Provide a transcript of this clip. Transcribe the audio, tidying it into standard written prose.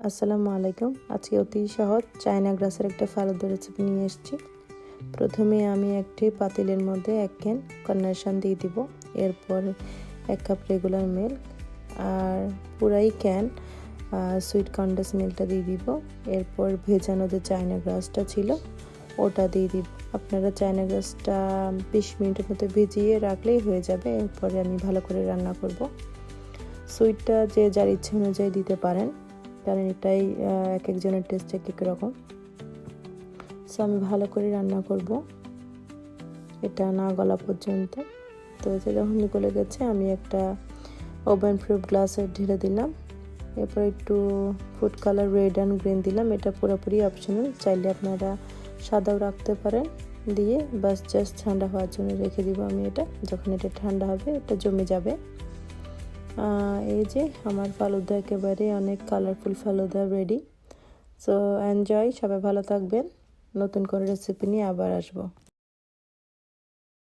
আসসালামু আলাইকুম। আজকে অতি সহজ চায়না গ্রাসের একটা ফালুদা রেসিপি নিয়ে এসেছি। প্রথমে আমি একটি পাতিলের মধ্যে 1 ক্যান কন্ডেনসার দিয়ে দিব। এরপর 1 কাপ রেগুলার মিল্ক আর পুরাই ক্যান সুইট কনডেন্স মিল্কটা দিয়ে দিব। এরপর ভেজানো যে চায়না গ্রাসটা ছিল ওটা দিয়ে দিব। আপনারা চায়না গ্রাসটা 20 মিনিটের মতো ভিজিয়ে রাখলেই হয়ে যাবে। এরপরে আমি ভালো করে রান্না করব। সুইটটা যে যার ইচ্ছে অনুযায়ী দিতে পারেন, কারণ এটাই এক একজনের টেস্ট এক এক রকম। সো আমি ভালো করে রান্না করব এটা না গলা পর্যন্ত। তো এটা যখন গলে গেছে আমি একটা ওভেন প্রুফ গ্লাসে ঢেলে দিলাম। এরপর একটু food colour red and green দিলাম। এটা পুরোপুরি অপশনাল, চাইলে আপনারা সাদাও রাখতে পারেন। দিয়ে বাস জাস্ট ঠান্ডা হওয়ার জন্য রেখে দিব আমি এটা। যখন এটা ঠান্ডা হবে এটা জমে যাবে। এই যে আমার ফালুদা একেবারে অনেক colourful falooda ready. So enjoy, সবাই ভালো থাকবেন। নতুন করে রেসিপি নিয়ে আবার আসবো।